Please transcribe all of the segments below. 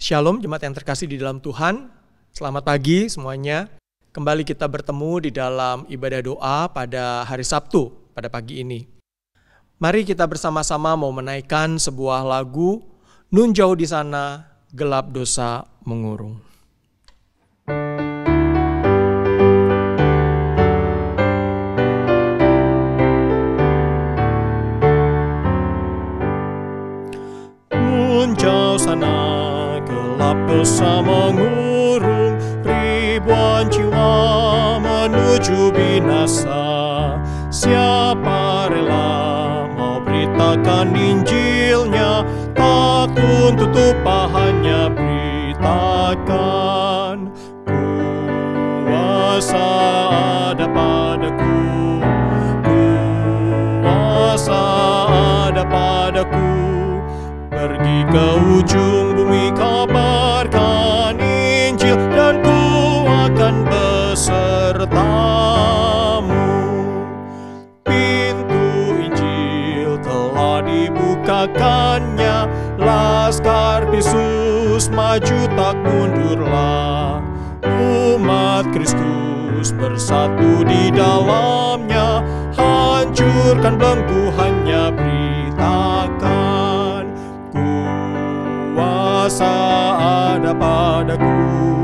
Shalom jemaat yang terkasih di dalam Tuhan. Selamat pagi semuanya. Kembali kita bertemu di dalam ibadah doa pada hari Sabtu pada pagi ini. Mari kita bersama-sama mau menaikkan sebuah lagu Nun jauh di sana gelap dosa mengurung. Nun jauh sana gelap dosa mengurung, ribuan jiwa menuju binasa. Siapa rela mau beritakan Injilnya, tak tutup hanya beritakan. Kuasa ada padaku, kuasa ada padaku. Pergi ke ujung bumi, kabarkan Injil, dan ku akan besertamu. Pintu Injil telah dibukakannya, laskar Kristus maju tak mundurlah. Umat Kristus bersatu di dalamnya, hancurkan belenggu hanya beritakan. Kuasa ada padaku,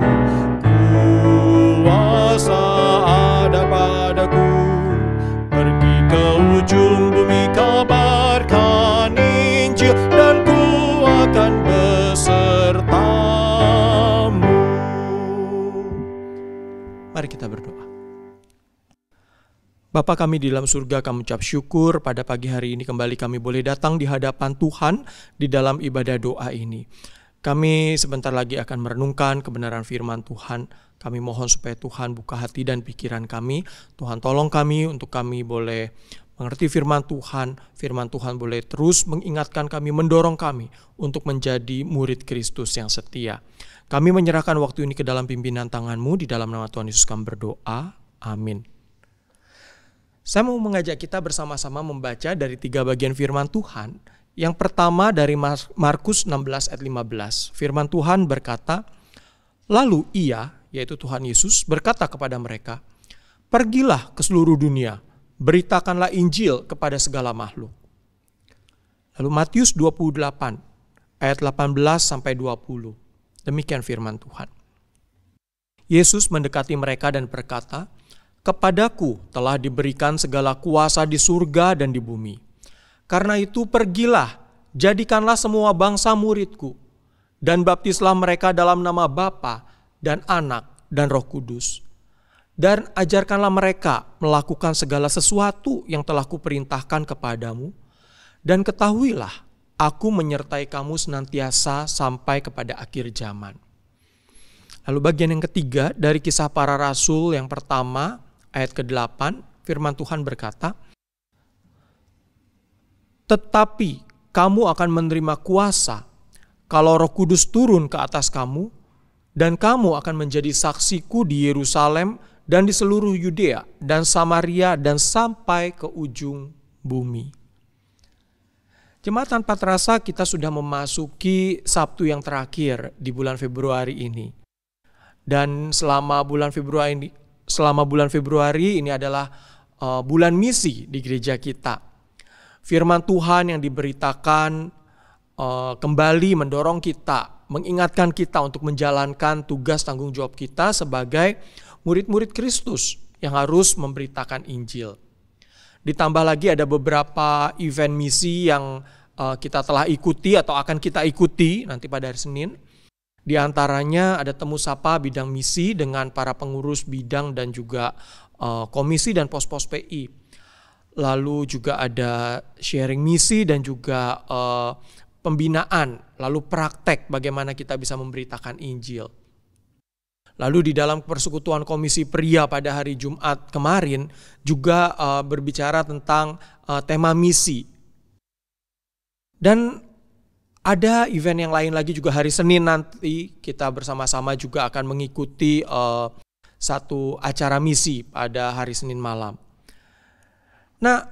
kuasa ada padaku. Pergi ke ujung bumi, kabarkan Injil, dan ku akan besertamu. Mari kita berdoa. Bapa kami di dalam surga, kami ucap syukur pada pagi hari ini kembali kami boleh datang di hadapan Tuhan di dalam ibadah doa ini. Kami sebentar lagi akan merenungkan kebenaran firman Tuhan. Kami mohon supaya Tuhan buka hati dan pikiran kami. Tuhan tolong kami untuk kami boleh mengerti firman Tuhan. Firman Tuhan boleh terus mengingatkan kami, mendorong kami untuk menjadi murid Kristus yang setia. Kami menyerahkan waktu ini ke dalam pimpinan tangan-Mu, di dalam nama Tuhan Yesus kami berdoa. Amin. Saya mau mengajak kita bersama-sama membaca dari 3 bagian firman Tuhan. Yang pertama dari Markus 16 ayat 15. Firman Tuhan berkata, lalu ia, yaitu Tuhan Yesus, berkata kepada mereka, pergilah ke seluruh dunia, beritakanlah Injil kepada segala makhluk. Lalu Matius 28 ayat 18-20. Demikian firman Tuhan. Yesus mendekati mereka dan berkata, kepadaku telah diberikan segala kuasa di surga dan di bumi. Karena itu pergilah, jadikanlah semua bangsa muridku, dan baptislah mereka dalam nama Bapa dan Anak dan Roh Kudus. Dan ajarkanlah mereka melakukan segala sesuatu yang telah kuperintahkan kepadamu. Dan ketahuilah, aku menyertai kamu senantiasa sampai kepada akhir zaman. Lalu bagian yang ketiga dari Kisah Para Rasul yang pertama, ayat ke-8, firman Tuhan berkata, tetapi kamu akan menerima kuasa kalau Roh Kudus turun ke atas kamu, dan kamu akan menjadi saksiku di Yerusalem dan di seluruh Yudea dan Samaria dan sampai ke ujung bumi. Jemaat, tanpa terasa kita sudah memasuki Sabtu yang terakhir di bulan Februari ini. Dan selama bulan Februari ini adalah bulan misi di gereja kita. Firman Tuhan yang diberitakan kembali mendorong kita, mengingatkan kita untuk menjalankan tugas tanggung jawab kita sebagai murid-murid Kristus yang harus memberitakan Injil. Ditambah lagi ada beberapa event misi yang kita telah ikuti atau akan kita ikuti nanti pada hari Senin. Di antaranya ada temu sapa bidang misi dengan para pengurus bidang dan juga komisi dan pos-pos PI. Lalu juga ada sharing misi dan juga pembinaan, lalu praktek bagaimana kita bisa memberitakan Injil. Lalu di dalam persekutuan komisi pria pada hari Jumat kemarin juga berbicara tentang tema misi. Dan ada event yang lain lagi juga hari Senin nanti kita bersama-sama juga akan mengikuti satu acara misi pada hari Senin malam. Nah,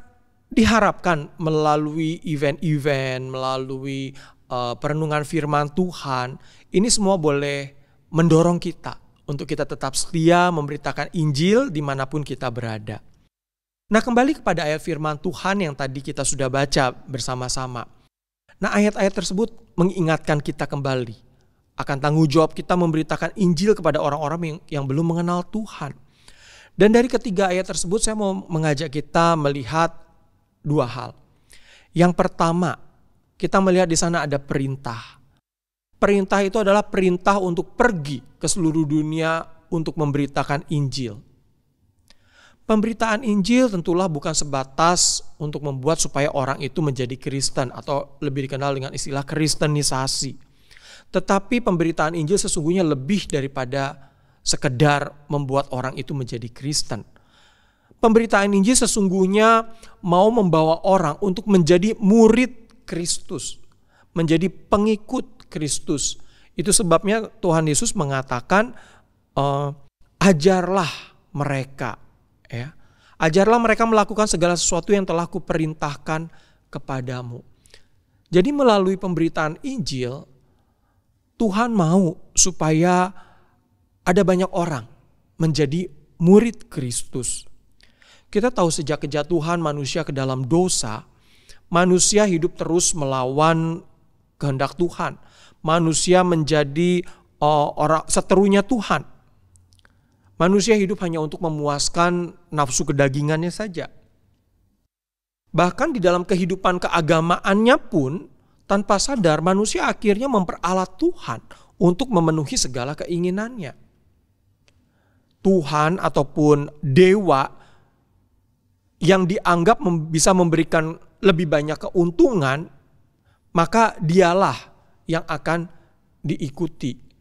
diharapkan melalui event-event, melalui perenungan firman Tuhan, ini semua boleh mendorong kita untuk kita tetap setia memberitakan Injil dimanapun kita berada. Nah, kembali kepada ayat firman Tuhan yang tadi kita sudah baca bersama-sama. Nah, ayat-ayat tersebut mengingatkan kita kembali akan tanggung jawab kita memberitakan Injil kepada orang-orang yang belum mengenal Tuhan. Dan dari ketiga ayat tersebut saya mau mengajak kita melihat dua hal. Yang pertama, kita melihat di sana ada perintah. Perintah itu adalah perintah untuk pergi ke seluruh dunia untuk memberitakan Injil. Pemberitaan Injil tentulah bukan sebatas untuk membuat supaya orang itu menjadi Kristen atau lebih dikenal dengan istilah kristenisasi. Tetapi pemberitaan Injil sesungguhnya lebih daripada sekedar membuat orang itu menjadi Kristen. Pemberitaan Injil sesungguhnya mau membawa orang untuk menjadi murid Kristus, menjadi pengikut Kristus. Itu sebabnya Tuhan Yesus mengatakan, ajarlah mereka. Ya, ajarlah mereka melakukan segala sesuatu yang telah kuperintahkan kepadamu. Jadi melalui pemberitaan Injil, Tuhan mau supaya ada banyak orang menjadi murid Kristus. Kita tahu sejak kejatuhan manusia ke dalam dosa, manusia hidup terus melawan kehendak Tuhan. Manusia menjadi orang seterunya Tuhan. Manusia hidup hanya untuk memuaskan nafsu kedagingannya saja. Bahkan di dalam kehidupan keagamaannya pun, tanpa sadar manusia akhirnya memperalat Tuhan untuk memenuhi segala keinginannya. Tuhan ataupun dewa yang dianggap bisa memberikan lebih banyak keuntungan, maka dialah yang akan diikuti.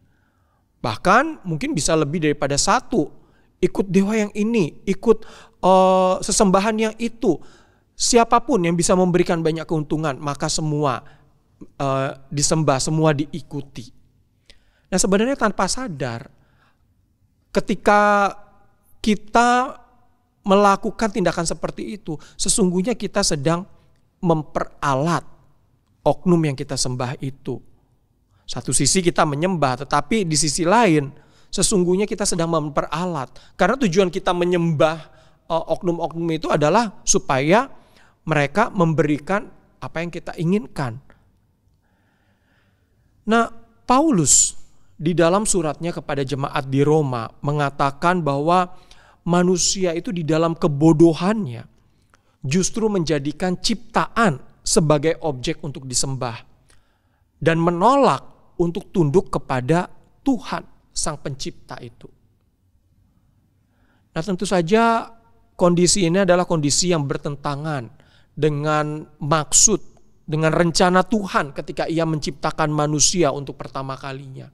Bahkan mungkin bisa lebih daripada satu. Ikut dewa yang ini, ikut sesembahan yang itu. Siapapun yang bisa memberikan banyak keuntungan, maka semua disembah, semua diikuti. Nah, sebenarnya tanpa sadar, ketika kita melakukan tindakan seperti itu, sesungguhnya kita sedang memperalat oknum yang kita sembah itu. Satu sisi kita menyembah, tetapi di sisi lain sesungguhnya kita sedang memperalat. Karena tujuan kita menyembah oknum-oknum itu adalah supaya mereka memberikan apa yang kita inginkan. Nah, Paulus di dalam suratnya kepada jemaat di Roma mengatakan bahwa manusia itu di dalam kebodohannya justru menjadikan ciptaan sebagai objek untuk disembah dan menolak untuk tunduk kepada Tuhan Sang Pencipta itu. Nah, tentu saja kondisi ini adalah kondisi yang bertentangan dengan maksud, dengan rencana Tuhan ketika Ia menciptakan manusia untuk pertama kalinya.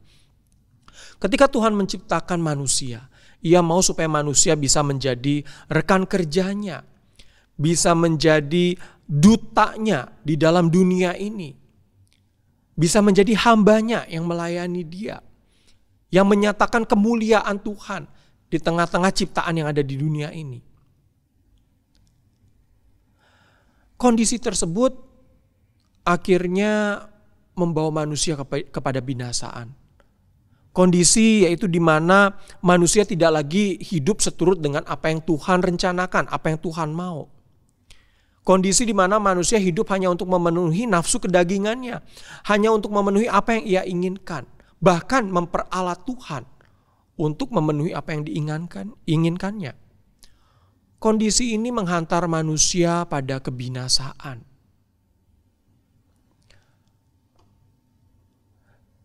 Ketika Tuhan menciptakan manusia, Ia mau supaya manusia bisa menjadi rekan kerjanya, bisa menjadi dutanya di dalam dunia ini, bisa menjadi hambanya yang melayani Dia, yang menyatakan kemuliaan Tuhan di tengah-tengah ciptaan yang ada di dunia ini. Kondisi tersebut akhirnya membawa manusia kepada binasaan. Kondisi yaitu di mana manusia tidak lagi hidup seturut dengan apa yang Tuhan rencanakan, apa yang Tuhan mau. Kondisi di mana manusia hidup hanya untuk memenuhi nafsu kedagingannya, hanya untuk memenuhi apa yang ia inginkan, bahkan memperalat Tuhan untuk memenuhi apa yang diinginkannya. Kondisi ini menghantar manusia pada kebinasaan.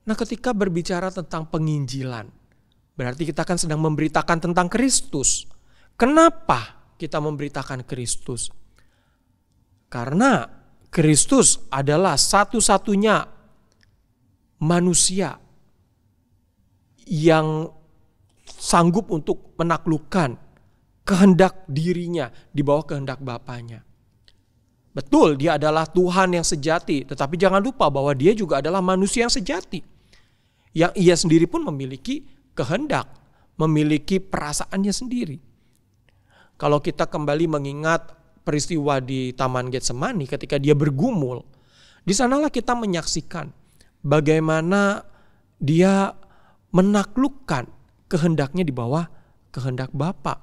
Nah, ketika berbicara tentang penginjilan, berarti kita kan sedang memberitakan tentang Kristus. Kenapa kita memberitakan Kristus? Karena Kristus adalah satu-satunya manusia yang sanggup untuk menaklukkan kehendak dirinya di bawah kehendak Bapanya. Betul, Dia adalah Tuhan yang sejati, tetapi jangan lupa bahwa Dia juga adalah manusia yang sejati, yang Ia sendiri pun memiliki kehendak, memiliki perasaannya sendiri. Kalau kita kembali mengingat peristiwa di Taman Getsemani ketika Dia bergumul, di sanalah kita menyaksikan bagaimana dia menaklukkan kehendaknya di bawah kehendak Bapa.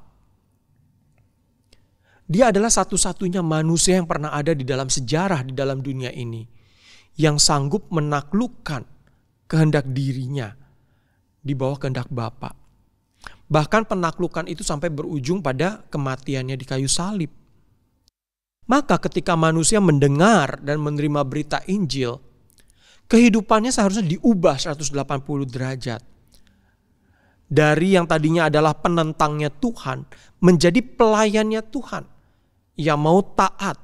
Dia adalah satu-satunya manusia yang pernah ada di dalam sejarah di dalam dunia ini yang sanggup menaklukkan kehendak dirinya di bawah kehendak Bapa. Bahkan penaklukan itu sampai berujung pada kematiannya di kayu salib. Maka ketika manusia mendengar dan menerima berita Injil, kehidupannya seharusnya diubah 180 derajat. Dari yang tadinya adalah penentangnya Tuhan menjadi pelayannya Tuhan yang mau taat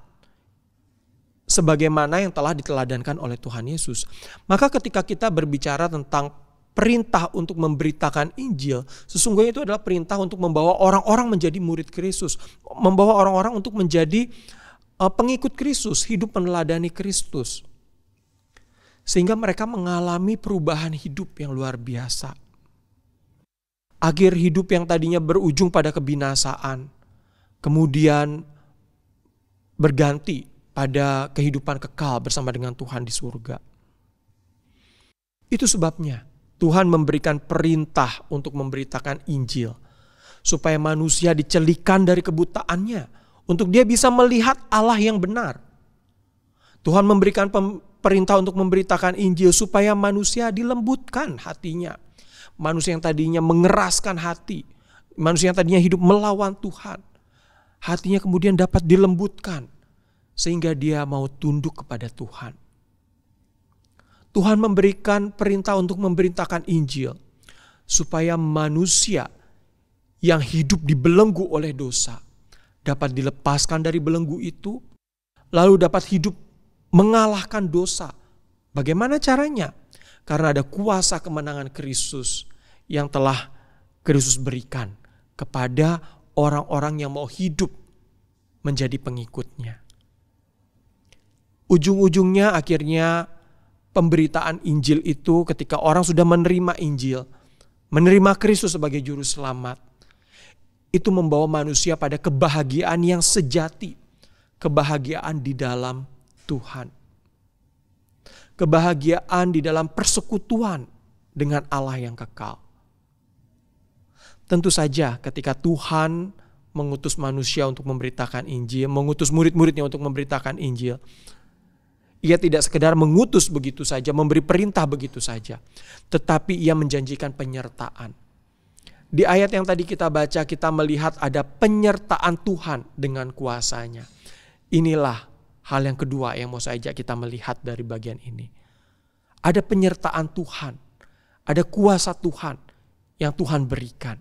sebagaimana yang telah diteladankan oleh Tuhan Yesus. Maka ketika kita berbicara tentang perintah untuk memberitakan Injil, sesungguhnya itu adalah perintah untuk membawa orang-orang menjadi murid Kristus, membawa orang-orang untuk menjadi pengikut Kristus, hidup meneladani Kristus. Sehingga mereka mengalami perubahan hidup yang luar biasa. Akhir hidup yang tadinya berujung pada kebinasaan, kemudian berganti pada kehidupan kekal bersama dengan Tuhan di surga. Itu sebabnya Tuhan memberikan perintah untuk memberitakan Injil, supaya manusia dicelikan dari kebutaannya, untuk dia bisa melihat Allah yang benar. Tuhan memberikan perintah untuk memberitakan Injil supaya manusia dilembutkan hatinya. Manusia yang tadinya mengeraskan hati, manusia yang tadinya hidup melawan Tuhan, hatinya kemudian dapat dilembutkan sehingga dia mau tunduk kepada Tuhan. Tuhan memberikan perintah untuk memberitakan Injil supaya manusia yang hidup dibelenggu oleh dosa dapat dilepaskan dari belenggu itu, lalu dapat hidup mengalahkan dosa. Bagaimana caranya? Karena ada kuasa kemenangan Kristus yang telah Kristus berikan kepada orang-orang yang mau hidup menjadi pengikutnya. Ujung-ujungnya akhirnya pemberitaan Injil itu ketika orang sudah menerima Injil, menerima Kristus sebagai juru selamat, itu membawa manusia pada kebahagiaan yang sejati, kebahagiaan di dalam Tuhan. Kebahagiaan di dalam persekutuan dengan Allah yang kekal. Tentu saja ketika Tuhan mengutus manusia untuk memberitakan Injil, mengutus murid-muridnya untuk memberitakan Injil, Ia tidak sekedar mengutus begitu saja, memberi perintah begitu saja, tetapi Ia menjanjikan penyertaan. Di ayat yang tadi kita baca, kita melihat ada penyertaan Tuhan dengan kuasanya. Inilah hal yang kedua yang mau saya ajak kita melihat dari bagian ini. Ada penyertaan Tuhan, ada kuasa Tuhan yang Tuhan berikan.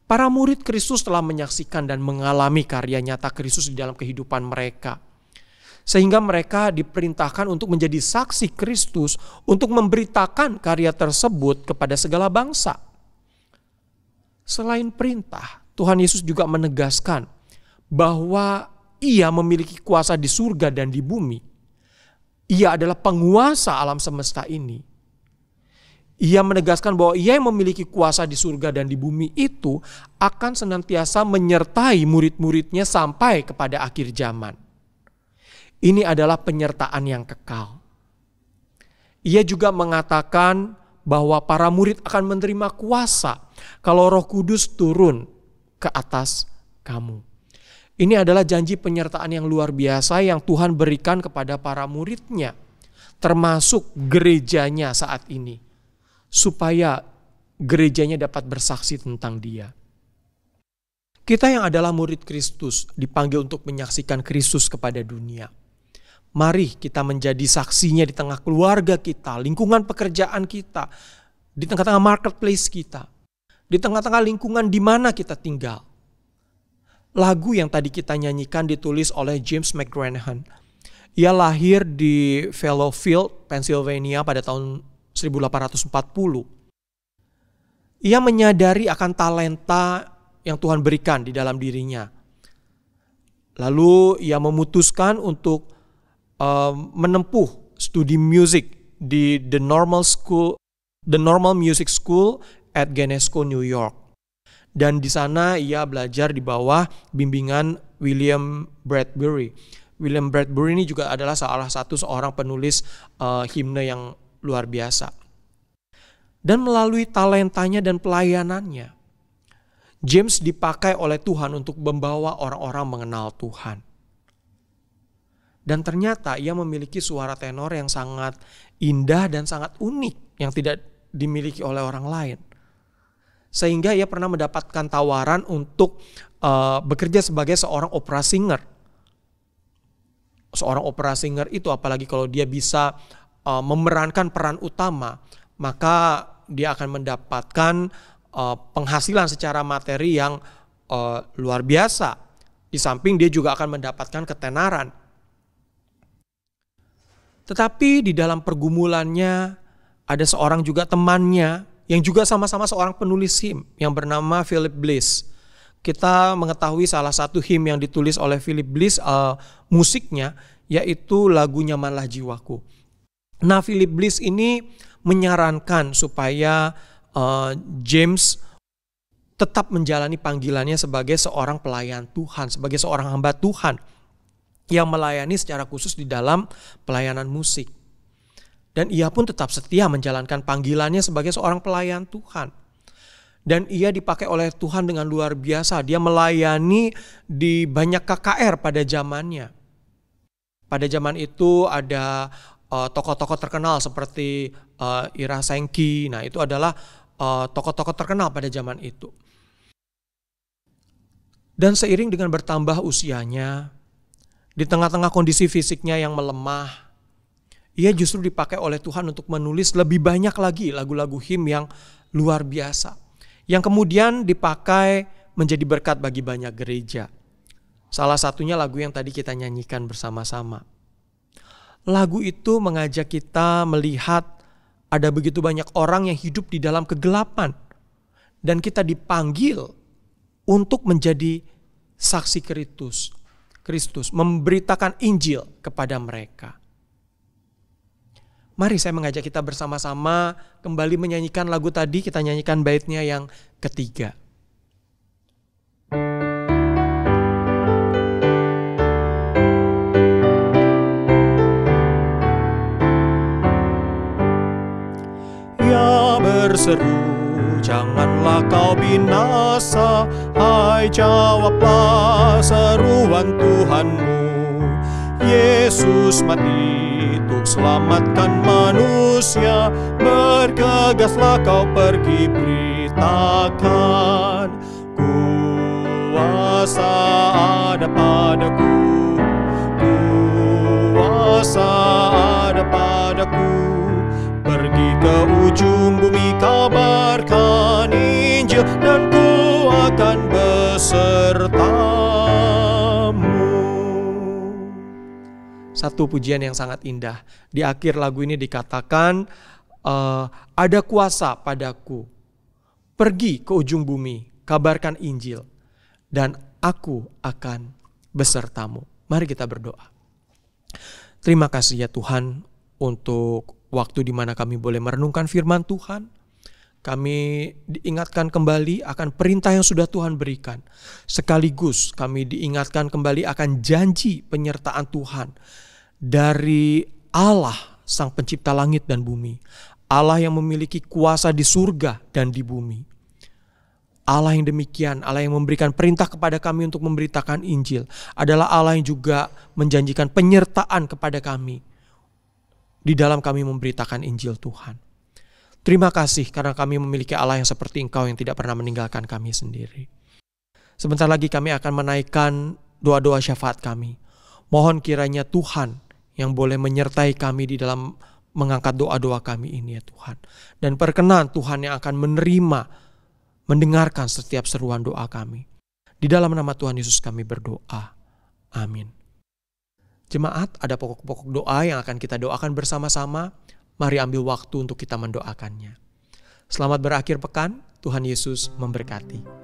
Para murid Kristus telah menyaksikan dan mengalami karya nyata Kristus di dalam kehidupan mereka. Sehingga mereka diperintahkan untuk menjadi saksi Kristus, untuk memberitakan karya tersebut kepada segala bangsa. Selain perintah, Tuhan Yesus juga menegaskan bahwa Ia memiliki kuasa di surga dan di bumi. Ia adalah penguasa alam semesta ini. Ia menegaskan bahwa Ia yang memiliki kuasa di surga dan di bumi itu akan senantiasa menyertai murid-muridnya sampai kepada akhir zaman. Ini adalah penyertaan yang kekal. Ia juga mengatakan bahwa para murid akan menerima kuasa kalau Roh Kudus turun ke atas kamu. Ini adalah janji penyertaan yang luar biasa yang Tuhan berikan kepada para murid-Nya, termasuk gerejanya saat ini, supaya gerejanya dapat bersaksi tentang Dia. Kita yang adalah murid Kristus dipanggil untuk menyaksikan Kristus kepada dunia. Mari kita menjadi saksinya di tengah keluarga kita, lingkungan pekerjaan kita, di tengah-tengah marketplace kita, di tengah-tengah lingkungan di mana kita tinggal. Lagu yang tadi kita nyanyikan ditulis oleh James McGranahan. Ia lahir di Fallowfield, Pennsylvania pada tahun 1840. Ia menyadari akan talenta yang Tuhan berikan di dalam dirinya. Lalu ia memutuskan untuk menempuh studi musik di The Normal Music School at Genesco, New York. Dan di sana ia belajar di bawah bimbingan William Bradbury. William Bradbury ini juga adalah salah satu seorang penulis himne yang luar biasa. Dan melalui talentanya dan pelayanannya, James dipakai oleh Tuhan untuk membawa orang-orang mengenal Tuhan. Dan ternyata ia memiliki suara tenor yang sangat indah dan sangat unik yang tidak dimiliki oleh orang lain. Sehingga ia pernah mendapatkan tawaran untuk bekerja sebagai seorang opera singer. Seorang opera singer itu apalagi kalau dia bisa memerankan peran utama, maka dia akan mendapatkan penghasilan secara materi yang luar biasa. Di samping dia juga akan mendapatkan ketenaran. Tetapi di dalam pergumulannya ada seorang juga temannya yang juga sama-sama seorang penulis him yang bernama Philip Bliss. Kita mengetahui salah satu him yang ditulis oleh Philip Bliss, musiknya yaitu lagu Nyamanlah Jiwaku. Nah, Philip Bliss ini menyarankan supaya James tetap menjalani panggilannya sebagai seorang pelayan Tuhan, sebagai seorang hamba Tuhan yang melayani secara khusus di dalam pelayanan musik. Dan ia pun tetap setia menjalankan panggilannya sebagai seorang pelayan Tuhan. Dan ia dipakai oleh Tuhan dengan luar biasa. Dia melayani di banyak KKR pada zamannya. Pada zaman itu ada tokoh-tokoh terkenal seperti Ira Sengki. Nah, itu adalah tokoh-tokoh terkenal pada zaman itu. Dan seiring dengan bertambah usianya, di tengah-tengah kondisi fisiknya yang melemah, ia justru dipakai oleh Tuhan untuk menulis lebih banyak lagi lagu-lagu him yang luar biasa, yang kemudian dipakai menjadi berkat bagi banyak gereja. Salah satunya lagu yang tadi kita nyanyikan bersama-sama. Lagu itu mengajak kita melihat ada begitu banyak orang yang hidup di dalam kegelapan, dan kita dipanggil untuk menjadi saksi Kristus, memberitakan Injil kepada mereka. Mari saya mengajak kita bersama-sama kembali menyanyikan lagu tadi. Kita nyanyikan baitnya yang ketiga. Ya berseru, janganlah kau binasa, hai jawablah seruan Tuhanmu. Yesus mati untuk selamatkan manusia, bergegaslah kau pergi beritakan. Kuasa ada padaku, kuasa ada padaku. Pergi ke ujung bumi, kabarkan Injil, dan ku akan besertamu. Satu pujian yang sangat indah. Di akhir lagu ini dikatakan, ada kuasa padaku. Pergi ke ujung bumi, kabarkan Injil, dan aku akan besertamu. Mari kita berdoa. Terima kasih ya Tuhan untuk waktu di mana kami boleh merenungkan firman Tuhan. Kami diingatkan kembali akan perintah yang sudah Tuhan berikan. Sekaligus kami diingatkan kembali akan janji penyertaan Tuhan dari Allah, Sang Pencipta langit dan bumi. Allah yang memiliki kuasa di surga dan di bumi. Allah yang demikian, Allah yang memberikan perintah kepada kami untuk memberitakan Injil, adalah Allah yang juga menjanjikan penyertaan kepada kami di dalam kami memberitakan Injil Tuhan. Terima kasih karena kami memiliki Allah yang seperti Engkau yang tidak pernah meninggalkan kami sendiri. Sebentar lagi kami akan menaikkan doa-doa syafaat kami. Mohon kiranya Tuhan yang boleh menyertai kami di dalam mengangkat doa-doa kami ini ya Tuhan. Dan perkenan Tuhan yang akan menerima, mendengarkan setiap seruan doa kami. Di dalam nama Tuhan Yesus kami berdoa. Amin. Jemaat, ada pokok-pokok doa yang akan kita doakan bersama-sama. Mari ambil waktu untuk kita mendoakannya. Selamat berakhir pekan, Tuhan Yesus memberkati.